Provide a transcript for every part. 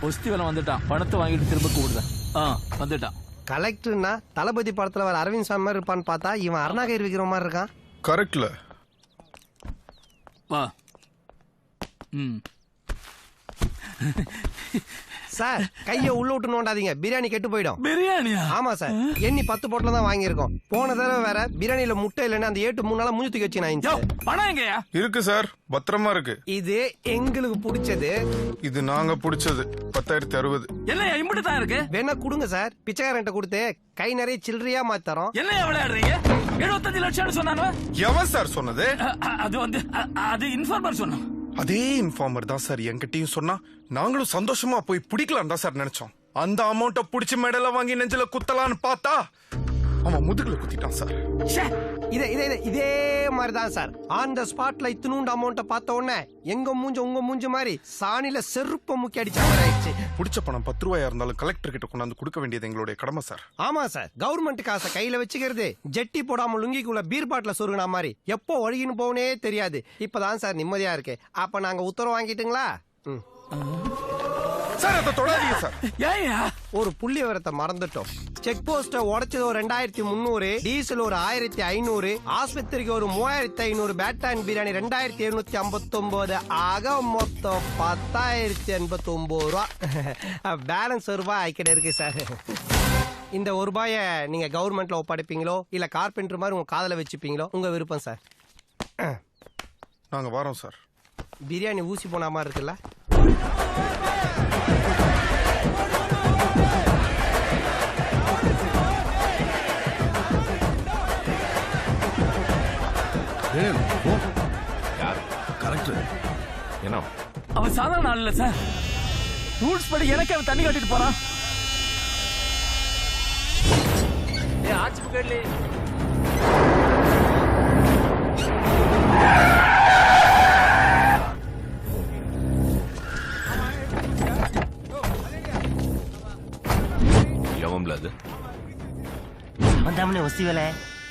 ஒஸ்திவலம் வந்துட்டான். பணத்தை வாங்கிட்டு திரும்ப கூடுதான். வந்துட்டான். கலெக்டர்னா தளபதி படத்துல வர அரவிந்த் சாமி மாதிரி இருப்பான்னு பார்த்தா இவன் அருணாகர் விக்கிற மாதிரி இருக்கான். கரெக்ட்ல. வா. சார் கைய உள்ள விட்டு நோண்டாதீங்க, பிரியாணி கெட்டு போயிடும். பிரியாணியா? ஆமா சார், எண்ணி 10 போட்டில தான் வாங்கியிருக்கோம். போன தடவை வேற பிரியாணியில முட்டை இல்லைன்னு அந்த 8 3 நாளா மூஞ்சி தூக்கி வச்சு நான். பணம் எங்கயா இருக்கு சார், பத்திரமா இருக்கு. இது எங்களுக்கு பிடிச்சது, இது நாங்க பிடிச்சது 10,060. என்ன இம்புட்டு தான் இருக்கு? வேணா கொடுங்க சார், பிச்சைக்காரன்ட்ட கொடுத்து கை நிறைய சில்லறையா மாத்தி தரோம். என்ன விளையாடுறீங்க? 75 லட்சம் சொன்னானு. எவன் சார் சொன்னது? அது இன்ஃபார்மர் சொன்னான். அதே இன்ஃபார்மர் தான் சார் என்கிட்டயும் சொன்னா. நாங்களும் சந்தோஷமா போய் பிடிக்கலாம் தான் சார் நினைச்சோம். அந்த அமௌண்ட்டை புடிச்சு மெடல வாங்கி நெஞ்சில குத்தலான்னு பார்த்தா அவன் முதுகுல குத்திட்டான் சார். இதே மாதிரிதான் சார், ஆன் த ஸ்பாட்ல இத்தினூண்டு அமௌண்ட்டை பார்த்த உடனே எங்க மூஞ்ச உங்க மூஞ்ச மாதிரி சாணில செருப்ப முக்கி அடிச்ச மாதிரி ஆயிடுச்சு. புடிச்ச பணம் 10 ரூபாயா இருந்தாலும் கலெக்டர் கிட்ட கொண்டாந்து கொடுக்க வேண்டியது எங்களுடைய கடமை சார். ஆமா சார், கவர்மெண்ட் காசை கையில வச்சுக்கிறது ஜெட்டி போடாம லுங்கிக்குள்ள பீர் பாட்டில சொருகின மாதிரி எப்போ ஒழுகின்னு போனே தெரியாது. இப்பதான் சார் நிம்மதியா இருக்கு. அப்ப நாங்க உத்தரவு வாங்கிட்டுங்களா? சார் அதை தொடாதீங்க சார். ஏயா ஒரு புள்ளி விவரத்தை மறந்துட்டோம். செக் போஸ்ட உடைச்சது ஒரு 2300, டீசல் ஒரு 1500, ஆஸ்பத்திரிக்கு ஒரு 3500, பேட்டான் பிரியாணி 2759, ஆக மொத்தம் 10,089 ரூபா. பேலன்ஸ் ரூபாய் ஆய்க்கிட இருக்கு சார். இந்த ₹1 நீங்க கவர்மெண்ட்ல ஒப்படைப்பீங்களோ இல்ல கார்பெண்டர் மாதிரி உங்க காதல வச்சுப்பீங்களோ உங்க விருப்பம் சார். நாங்க வரோம் சார். பிரியாணி ஊசி போன மாதிரி இருக்குல்ல? அவன் சாதாரண ஆள் இல்ல சார். ரூல்ஸ் படி எனக்கு அவன் தண்ணி கட்டிட்டு போறான்.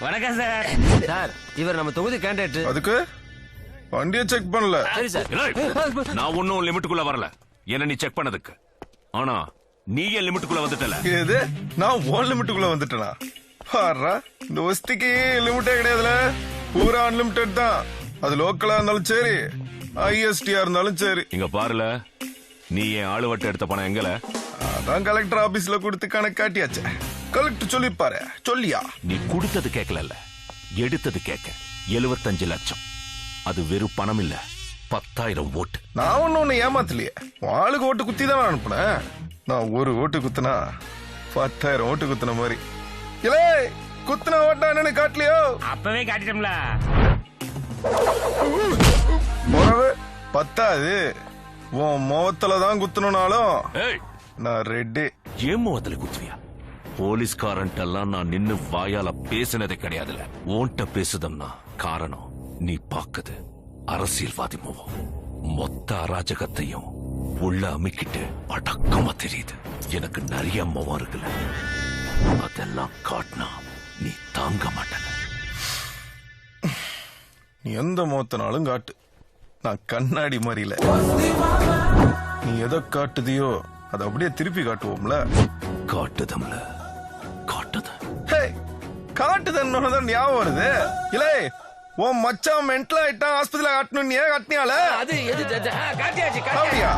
வணக்கம் சார். சார் இவர் நம்ம தொகுதி கேண்டிடேட். அதுக்கு வண்டியை செக் பண்ணல. சரி சார். நான் ஒன்னும் லிமிட்டுக்குள்ள வரல. என்ன நீ செக் பண்ணதுக்கு. ஆனா நீ ஏன் லிமிட்டுக்குள்ள வந்துட்டல? ஏது நான் ஓன் லிமிட்டுக்குள்ள வந்துட்டேனா? பாரா, இந்த வஸ்திக்கு லிமிட்டே கிடையாதுல. பூரா அன்லிமிட்டட் தான். அது லோக்கலா இருந்தாலும் சரி, ஐஎஸ்டியா இருந்தாலும் சரி. இங்க பாருல, நீ என் ஆளு வட்ட எடுத்த பணம் எங்கல? அதான் கலெக்டர் ஆபீஸ்ல கொடுத்து கணக்கு காட்டியாச்சு. கலெக்டர் சொல்லிருப்பாரு. சொல்லியா? நீ கொடுத்தது கேட்கல, எடுத்தது கேட்க. 75 லட்சம். அது வெறும் பணம் இல்ல, 10,000 ஓட்டு. நான் ஒண்ணு ஏமாத்தலையே. ஆளுக்கு ஓட்டு குத்தி தான் அனுப்புனேன். நான் ஒரு ஓட்டு குத்துனா 10,000 ஓட்டு குத்துன மாதிரி. இலே குத்துன ஓட்டா என்னன்னு காட்டலையோ? அப்பவே காட்டிட்டோம்ல. போறவே பத்தாது. உன் முகத்துல தான் குத்தணும்னாலும் நான் ரெட்டி. ஏன் முகத்துல குத்துவியா? போலீஸ்காரன்ட்டெல்லாம் நான் நின்னு வாயால பேசினதே கிடையாதுல. ஓன்ட்ட பேசுதம்னா காரணம் நீ பாக்குது அரசியல்வாதி முகம். மொத்த அராஜகத்தையும் உள்ள அமைக்கிட்டு அடக்கமா தெரியுது. எனக்கு நிறைய முகம் இருக்குல்ல, அதெல்லாம் காட்டினா நீ தாங்க மாட்டல. நீ எந்த முகத்தினாலும் காட்டு, நான் கண்ணாடி மாதிரில. நீ எதை காட்டுதியோ அதை அப்படியே திருப்பி காட்டுவோம்ல. காட்டுதம்ல காட்டுத காட்டுதான் ஞாபகம் வருது. இல்லை உன் மச்சான் மென்டல் ஆயிட்டான், ஆஸ்பத்திரியில காட்டணும். நீ ஏன் காட்டினியால? அது காட்டியாச்சு. அப்படியா?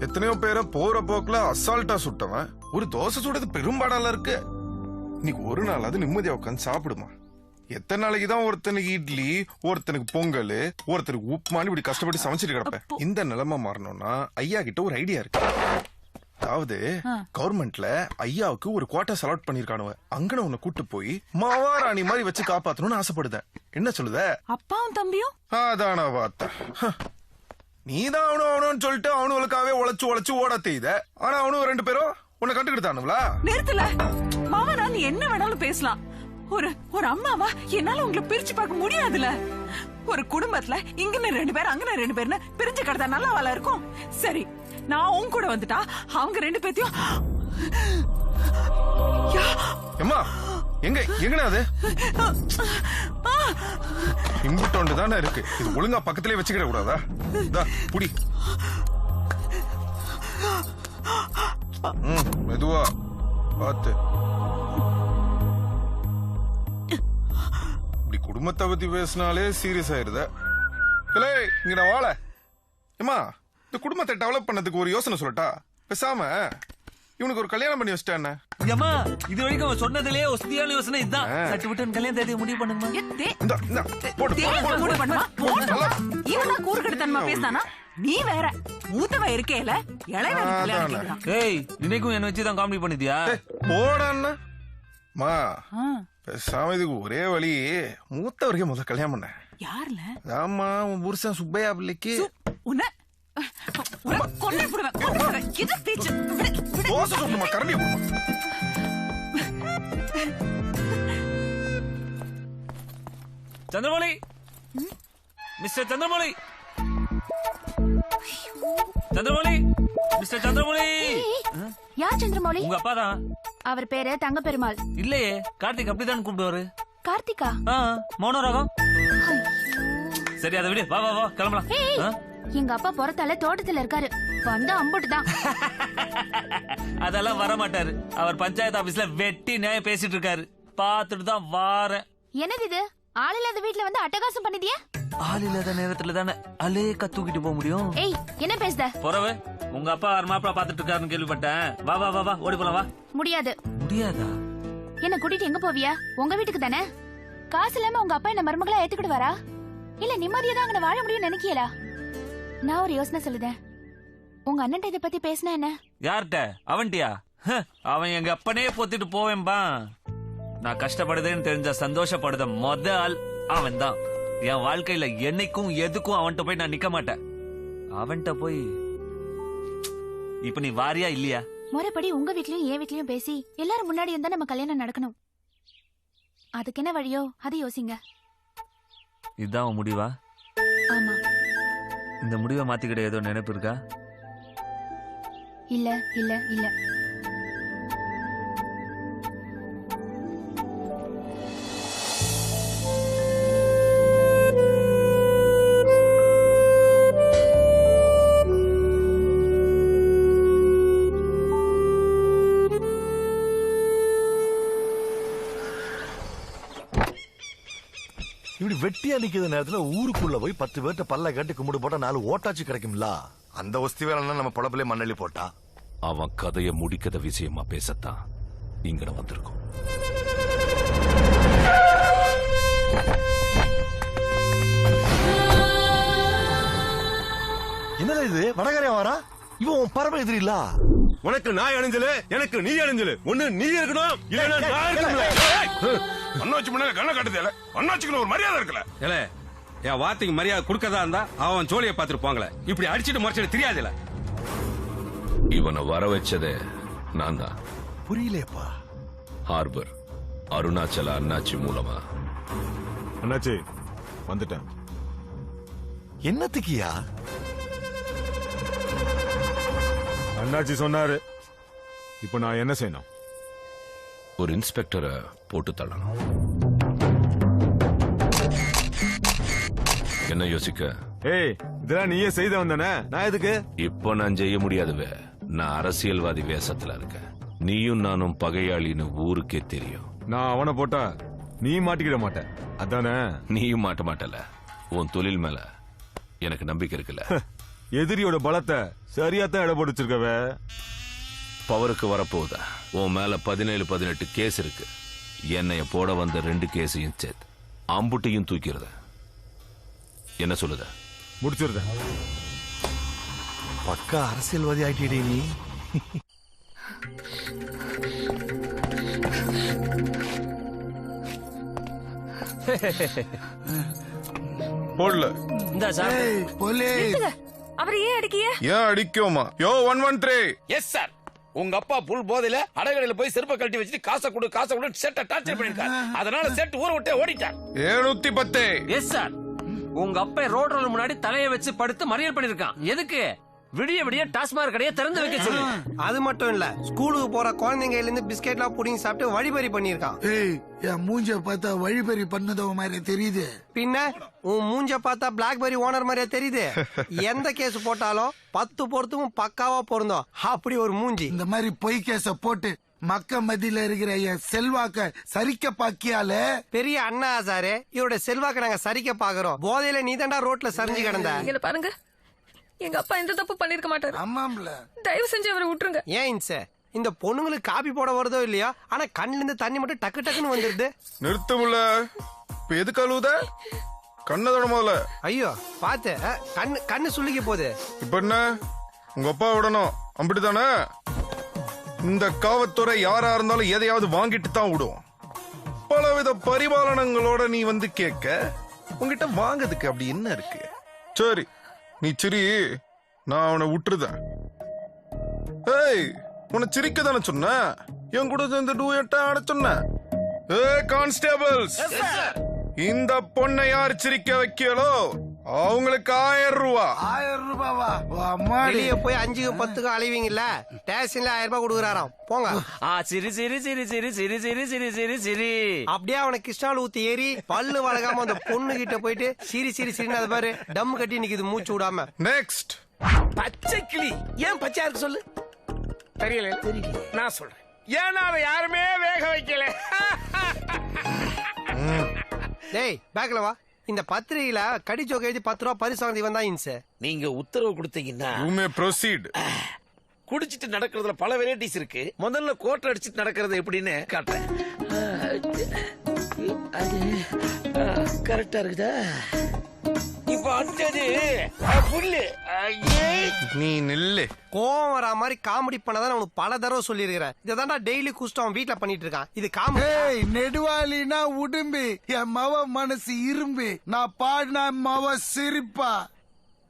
எத்தனையோ பேரை போற போக்குல அசால்ட்டா சுட்டவன் ஒரு தோசை சுடுறது பெரும்பாடால இருக்கு. இன்னைக்கு ஒரு நாள் அது நிம்மதியா உட்காந்து சாப்பிடுமா? எத்தனை நாளைக்குதான் ஒருத்தனுக்கு இட்லி, ஒருத்தனுக்கு பொங்கல், ஒருத்தனுக்கு உப்புமான்னு இப்படி கஷ்டப்பட்டு சமைச்சிட்டு கிடப்பேன். இந்த நிலைமை மாறணும்னா ஐயா கிட்ட ஒரு ஐடியா இருக்கு. அதாவது கவர்மெண்ட்ல ஐயாவுக்கு ஒரு குவார்டர்ஸ் அலாட் பண்ணிருக்கானுவ. அங்கன உன்னை கூட்டு போய் மாவாராணி மாதிரி வச்சு காப்பாத்தணும்னு ஆசைப்படுத. என்ன சொல்லுத? அப்பாவும் தம்பியும் அதான வார்த்தை. நீதான் அவனும் சொல்லிட்டு அவனுக்காவே உழைச்சு ஓட செய்த. ஆனா அவனு 2 பேரும் உன்னை கண்டுக்கிட்டானுங்களா? நிறுத்தல மாமா, நான் என்ன வேணாலும் பேசலாம். ஒரு அம்மாவா என்னால உங்களை பிரிச்சு பார்க்க முடியாதுல. ஒரு குடும்பத்துல இங்க 2 பேர் அங்க 2 பேர்னு பிரிஞ்சு கிடந்தா நல்லா வேலை இருக்கும். சரி, நான் உன் கூட வந்துட்டா அவங்க 2 பேத்தையும் அம்மா எங்க எங்கண்ணா அது இம்புட்டோண்டு தானே இருக்கு. இது ஒழுங்கா பக்கத்திலே வச்சுக்கிட கூடாதா? இதா புடி. மெதுவா பார்த்து. இப்படி குடும்பத்தை பத்தி பேசினாலே சீரியஸ் ஆயிருத. இங்க நான் வாழ. ஏமா இந்த குடும்பத்தை டெவலப் பண்ணதுக்கு ஒரு யோசனை சொல்லட்டா? பேசாம இவனுக்கு ஒரு கல்யாணம் பண்ணி வச்சிட்டானே. ஏம்மா, இது வரைக்கும் அவன் சொன்னதுலயே ஒஸ்தியான யோசனை இதுதான். சட்டு விட்டு கல்யாணம் தேதி முடிவு பண்ணுங்கம்மா. இவனா கூறுகெடுத்தனமா பேசினானா? நீ வேற மூத்தவ இருக்கேல இளையவன். ஏய், இன்னைக்கும் என்ன வச்சுதான் காமெடி பண்ணிட்டியா? போடான்னா மா பேசாம இதுக்கு ஒரே வழி மூத்தவரைக்கும் முதல்ல கல்யாணம் பண்ண. யாருல? ஆமா உன் புருஷன் சுப்பையா பிள்ளைக்கு. உன்னை கொண்டு போடுவேன். இது பேச்சு. தோசை சுட்டுமா கரண்டிய போடுமா. Chandramouli, mister Chandramouli, Chandramouli, mister Chandramouli. யார் சந்திரமௌலி? உங்க அப்பா தான். அவர் பேரு தங்க பெருமாள். இல்லையே, கார்த்திக் அப்படிதான் கூப்பிடுவாரு. கார்த்திகா? மௌன ராகம். சரி, அதை விடு. வா வா வா கிளம்பலாம். எங்க அப்பா பொறத்தால தோட்டத்துல இருக்காரு. வந்தா அம்புட்டு தான். அதெல்லாம் வர மாட்டாரு. அவர் பஞ்சாயத்து ஆபீஸ்ல வெட்டி நியாயம் பேசிட்டு இருக்காரு. பாத்துட்டு தான் வாரேன். என்னது இது? ஆள் இல்லாத வீட்ல வந்து அட்டகாசம் பண்ணிட்டியா? ஆள் இல்லாத நேரத்துல தானே அலேக்கா தூக்கிட்டு போக முடியும். ஏய், என்ன பேசுத? பொறவு, உங்க அப்பா மாப்பிள பாத்துட்டு இருக்காருன்னு கேள்விப்பட்டேன். வா வா வா வா, ஓடி போலாம் வா. முடியாது. முடியாதா? என்ன கூட்டிட்டு எங்க போவியா? உங்க வீட்டுக்கு தானே. காசு இல்லாம உங்க அப்பா என்ன மருமகளா ஏத்துக்கிடுவாரா? இல்ல நிம்மதியா தான் அங்க வாழ முடியும் நினைக்கல? நான் ஒரு யோசனை சொல்லுதேன். உங்க அண்ணன் இதை பத்தி பேசினா என்ன? யார்கிட்ட? அவன்டியா? அவன் எங்க அப்பனே பொத்திட்டு போவேன்பா. நான் கஷ்டப்படுதேன்னு தெரிஞ்ச சந்தோஷப்படுத ஆள் அவன் தான். என் வாழ்க்கையில என்னைக்கும் எதுக்கும் அவன்கிட்ட போய் நான் நிக்க மாட்டேன். அவன்கிட்ட போய் இப்ப நீ வாரியா இல்லையா? முறைப்படி உங்க வீட்லயும் என் வீட்லயும் பேசி எல்லாரும் முன்னாடி இருந்தா நம்ம கல்யாணம் நடக்கணும். அதுக்கு என்ன வழியோ அதை யோசிங்க. இதுதான் உன் முடிவா? ஆமா. இந்த முடிவை மாத்திக்கிட ஏதோ நினைப்பு இருக்கா? இல்ல இல்ல இல்ல. இப்படி வெட்டியா நிக்கிற நேரத்துல ஊருக்குள்ள போய் 10 பேர்ட்ட பல்ல கட்டி கும்பிடு போட்டா 4 ஓட்டாச்சு கிடைக்கும்ல. அந்த ஒஸ்தி வேலை நம்ம பொழப்பிலே மண்ணள்ளி போட்டா. அவன் கதைய முடிக்கத விஷயமா பேசத்தான் இங்கட வந்திருக்கும். என்னடா இது? வடகரையா வாரா? இவன் உன் பரம எதிரி இல்ல. உனக்கு நான் அணிஞ்சல, எனக்கு நீ அணிஞ்சல. ஒண்ணு நீ இருக்கணும், இல்லன்னா நான் இருக்கணும். அண்ணாச்சி முன்னால கண்ண காட்டுதேல. அண்ணாச்சிக்கு ஒரு மரியாதை இருக்குல்ல. ஏல, என் வார்த்தைக்கு மரியாதை கொடுக்கதா இருந்தா அவன் ஜோலியை பார்த்துருப்பாங்களே. இப்படி அடிச்சிட்டு மறைச்சிட்டு தெரியாதுல. இவனை வர வச்சதே நான் தான். புரியலையப்பா. ஹார்பர் அருணாச்சல அண்ணாச்சி மூலமா. அண்ணாச்சி வந்துட்டேன். என்னத்துக்கியா? அண்ணாச்சி சொன்னாரு. இப்ப நான் என்ன செய்யணும்? ஒரு இன்ஸ்பெக்டரை போட்டு தள்ளணும். என்ன யோசிக்க? ஏய், இதெல்லாம் நீயே செய்த வந்தானே, நான் எதுக்கு? இப்ப நான் செய்ய முடியாதுவே. நான் அரசியல்வாதி வேஷத்துல இருக்கேன். நீயும் நானும் பகையாளின்னு ஊருக்கே தெரியும். நான் அவனை போட்டா நீ மாட்டிக்கிட மாட்ட, அதானே? நீயும் மாட்ட மாட்டல. உன் தொழில் மேல எனக்கு நம்பிக்கை இருக்குல்ல. எதிரியோட பலத்தை சரியாத்தான் இட போட்டு வச்சிருக்கவே. பவருக்கு வரப்போகுதா? உன் மேல 17-18 கேஸ் இருக்கு. என்னைய போட வந்த 2 கேஸையும் சேர்த்து அம்புட்டையும் தூக்கிறத. என்ன சொல்லுத? முடிச்சிருத. பக்கா அரசியல்வாதி ஆயிட்டே நீ. போடல. இந்த சார் அவர் ஏன் அடிக்கிய? ஏன் அடிக்கோமா? யோ 113. Yes sir. உங்க அப்பா புல் போதையில அடகடையில போய் செருப்பை கழட்டி வச்சுட்டு காசை கொடு செட்டை டார்ச்சர் பண்ணிருக்காரு. அதனால செட் ஊரை விட்டே ஓடிட்டார். 710. Yes sir. உங்க அப்பா ரோட்ல முன்னாடி தலைய வச்சு படுத்து மறியல் பண்ணிருக்கான். எதுக்கு? விடிய விடிய டாஸ்மாக் கடையை திறந்து வைக்க சொல்லி. அது மட்டும் இல்ல, ஸ்கூலுக்கு போற குழந்தைங்க இருந்து பிஸ்கெட்லாம் புடிங்கி சாப்பிட்டு வழிபறி பண்ணிருக்கான். என் மூஞ்ச பார்த்தா வழிபறி பண்ணதோ மாதிரி தெரியுது. பின்ன உன் மூஞ்ச பார்த்தா பிளாக்பெரி ஓனர் மாதிரியா தெரியுது? எந்த கேஸ் போட்டாலும் 10 பொறுத்தும் பக்காவா பொருந்தோம். அப்படி ஒரு மூஞ்சி. இந்த மாதிரி பொய் கேஸ போட்டு மக்க மத்தியில இருக்கிற என் செல்வாக்க சரிக்க பாக்கியால பெரிய அண்ணா ஆசாரே, இவரோட செல்வாக்க நாங்க சரிக்க பாக்குறோம். போதையில நீதாண்டா ரோட்ல சரிஞ்சு கிடந்த. பாருங்க, எங்க அப்பா எந்த தப்பு பண்ணிருக்க மாட்டாரு. ஆமாம்ல, தயவு செஞ்சு அவரை விட்டுருங்க. ஏன் இன்சே, இந்த பொண்ணுங்களுக்கு காபி போட வருதோ இல்லையோ, ஆனா கண்ணுல இருந்து தண்ணி மட்டும் டக்கு டக்குன்னு வந்துருது. நிறுத்தமுல்ல. இப்ப எதுக்கு அழுவுத? கண்ணதோட முதல்ல. ஐயோ பாத்து, கண்ணு சுள்ளிக்க போகுது. இப்ப என்ன, உங்க அப்பா விடணும் அப்படித்தானே? இந்த காவல்துறை யாரா இருந்தாலும் எதையாவது வாங்கிட்டு தான் விடும். பலவித பரிபாலனங்களோட நீ வந்து கேட்க, உங்ககிட்ட வாங்கறதுக்கு அப்படி என்ன இருக்கு? சரி நீ சிரி, நான் அவனை விட்டுருதேன். ஏய், உன்னை சிரிக்க தானே சொன்ன, என் கூட இந்த டூயட்டா ஆட சொன்ன. கான்ஸ்டேபிள்ஸ், இந்த பொண்ணை யார் சிரிக்க வைக்கலோ அவங்களுக்கு 1000 ரூபாய். 1000 ரூபாவா? வெளியே போய் 5க்கு 10க்கு அலைவீங்கல்ல, ஸ்டேஷன்ல 1000 ரூபாய் கொடுக்குறாராம். போங்க. சிரி சிரி சிரி சிரி சிரி சிரி சிரி சிரி சிரி. அப்படியே அவனை கிருஷ்ணால ஊத்தி ஏறி பல்லு வளகாம அந்த பொண்ணு கிட்ட போயிட்டு சிரி சிரி சிரின்னு அது பாரு டம் கட்டி நிக்குது மூச்சு விடாம. நெக்ஸ்ட். பச்சை கிளி ஏன் பச்சையா இருக்கு சொல்லு. தெரியல, நான் சொல்றேன். ஏன்னா அதை யாருமே வேக வைக்கல. டேய் பேக்ல வா. இந்த பத்திரிகையில கடி ஜோக்க எழுதி 10 ரூபாய் பரிசு வாங்கி வந்தா இன்ஸ். நீங்க உத்தரவு கொடுத்தீங்கன்னா ப்ரொசீட். குடிச்சிட்டு நடக்கிறதுல பல வெரைட்டிஸ் இருக்கு. முதல்ல கோட்டை அடிச்சிட்டு நடக்கிறது எப்படின்னு காட்டுறேன். கரெக்டா இருக்குதா? இப்ப அடுத்தது புல்லு. நீ நில்லு. கோவம் வரா மாதிரி காமெடி பண்ணதான் உனக்கு பல தடவை சொல்லியிருக்கிறேன். இதான்டா டெய்லி குஸ்ட் அவன் வீட்டுல பண்ணிட்டு இருக்கான். இது காமெடி. நெடுவாலினா உடும்பு, என் மவ மனசு இரும்பு. நான் பாடினா மவ சிரிப்பா.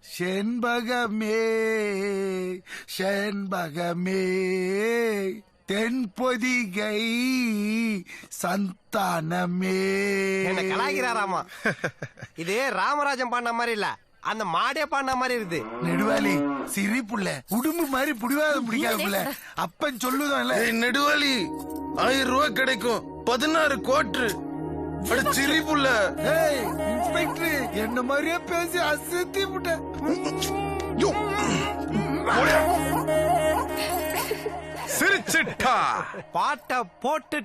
செண்பகமே செண்பகமே தென்பொதிகை சந்தானமே. என்ன கலாய்கிறாராமா? இது ராமராஜன் பாடின மாதிரி இல்ல, அந்த மாடே பாடின மாதிரி இருக்குது. நெடுவாலி சிரிப்புள்ள உடும்பு மாதிரி புடிவாத முடிக்காதுல அப்பன் சொல்லுதான். நெடுவாலி 1000 ரூபாய் கிடைக்கும், 16 கோட்டு. சிரிப்புள்ள இன்ஸ்பெக்டர் என்ன மாதிரியே பேசி அசத்தி விட்ட. சிரிச்சிட்டா பாட்ட போட்டு